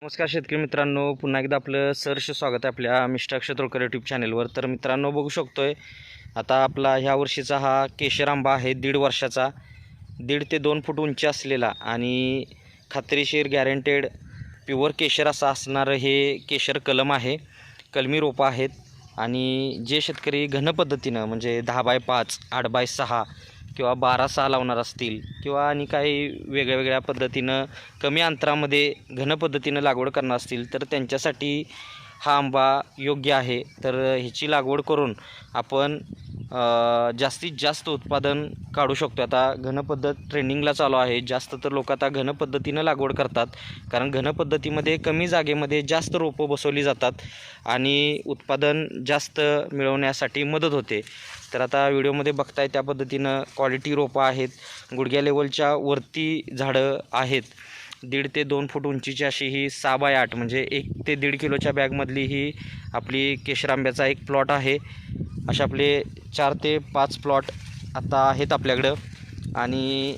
नमस्कार शेतकरी मित्रांनो, पुन्हा एकदा आपलं सहर्ष स्वागत आहे आपल्या मिस्टर क्षेत्रकर यूट्यूब चॅनलवर. तर मित्रांनो, बघू शकतोय आता आपला ह्या वर्षीचा हा केशर आंबा आहे 1.5 वर्षाचा, 1.5 ते 2 फूट उंची असलेला आणि खात्रीशीर गॅरंटेड प्युअर केशर असा असणारं हे केशर कलम आहे. कलमी रोपं आहेत आणि जे शेतकरी घन पद्धतीनं म्हणजे 10x5, 8x6 किंवा 12-6 लावणार असतील किंवा आणि काही वेगळ्या पद्धतीनं कमी अंतरामध्ये घन पद्धतीनं लागवड करणार असतील तर त्यांच्यासाठी हा आंबा योग्य आहे. तर ह्याची लागवड करून आपण जास्तीत जास्त उत्पादन काढू शकतो. आता घन पद्धत ट्रेंडिंगला चालू आहे. जास्त तर लोक आता घन पद्धतीनं लागवड करतात, कारण घन पद्धतीमध्ये कमी जागेमध्ये जास्त रोपं बसवली जातात आणि उत्पादन जास्त मिळवण्यासाठी मदत होते. तर आता व्हिडिओमध्ये बघताय त्या पद्धतीनं क्वालिटी रोपं आहेत. गुडघ्या लेवलच्या वरती झाडं आहेत. 1.5 ते 2 फूट उंचीची अशी ही 6x8 म्हणजे 1 ते 1.5 किलोच्या बॅगमधली ही आपली केशर आंब्याचा एक प्लॉट आहे. असे आपले 4 ते 5 प्लॉट आता आहेत आपल्याकडं. आणि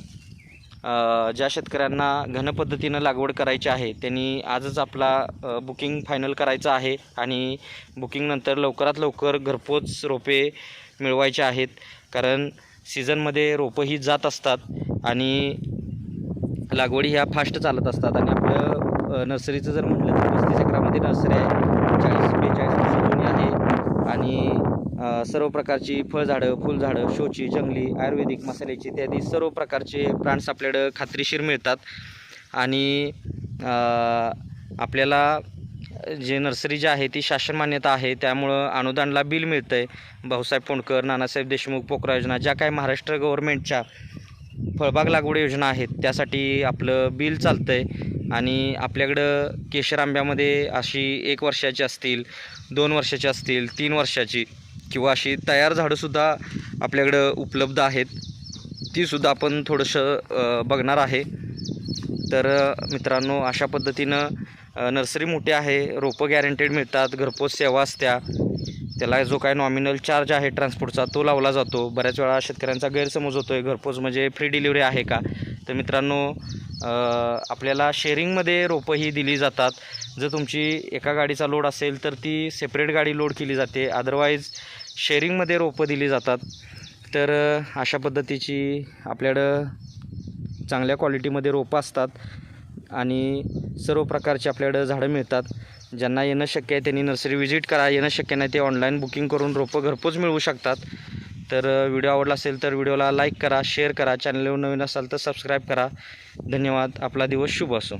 ज्या शेतकऱ्यांना घन पद्धतीनं लागवड करायची आहे त्यांनी आजच आपला बुकिंग फायनल करायचं आहे आणि बुकिंगनंतर लवकरात लवकर घरपोच रोपे मिळवायचे आहेत, कारण सीझनमध्ये रोपं ही जात असतात आणि लागवडी ह्या फास्ट चालत असतात. आणि आपलं नर्सरीचं जर म्हटलं तर 35 एकरामध्ये नर्सरी आहे. 40-42 वर्ष जुनी आहे आणि सर्व प्रकारची फळझाडं, फुलझाडं, शोची, जंगली, आयुर्वेदिक, मसाल्याची इत्यादी सर्व प्रकारचे प्लांट्स आपल्याकडं खात्रीशीर मिळतात. आणि आपल्याला जे नर्सरी जी आहे ती शासन मान्यता आहे, त्यामुळं अनुदानला बिल मिळतं आहे. भाऊसाहेब फोंडकर, नानासाहेब देशमुख पोकरा योजना, ज्या काही महाराष्ट्र गव्हर्नमेंटच्या फळबाग लागवड योजना आहेत त्यासाठी आपलं बिल चालतं आहे. आणि आपल्याकडं केशर आंब्यामध्ये अशी 1 वर्षाची असतील, 2 वर्षाची असतील, 3 वर्षाची किंवा अशी तयार झाडंसुद्धा आपल्याकडं उपलब्ध आहेत. तीसुद्धा आपण थोडंसं बघणार आहे. तर मित्रांनो, अशा पद्धतीनं नर्सरी मोठी आहे. रोपं गॅरंटेड मिळतात, घरपोच सेवा असत्या. त्याला जो काय नॉमिनल चार्ज आहे ट्रान्सपोर्टचा तो लावला जातो. बऱ्याच वेळा शेतकऱ्यांचा गैरसमज होतो आहे घरपोच म्हणजे फ्री डिलिव्हरी आहे का. तर मित्रांनो, आपल्याला शेअरिंगमध्ये रोपं ही दिली जातात. जर तुमची एका गाडीचा लोड असेल तर ती सेपरेट गाडी लोड केली जाते, अदरवाईज शेअरिंगमध्ये रोपं दिली जातात. तर अशा पद्धतीची आपल्याकडं चांगल्या क्वालिटीमध्ये रोपं असतात आणि सर्व प्रकारचे आपल्याकडं झाडं मिळतात. ज्यांना येणं शक्य आहे त्यांनी नर्सरी व्हिजिट करा. येणं शक्य नाही ते ऑनलाईन बुकिंग करून रोपं घरपोच मिळवू शकतात. तर व्हिडिओ आवडला असेल तर व्हिडिओला लाईक करा, शेअर करा, चॅनलवर नवीन असाल तर सबस्क्राईब करा. धन्यवाद. आपला दिवस शुभ असो.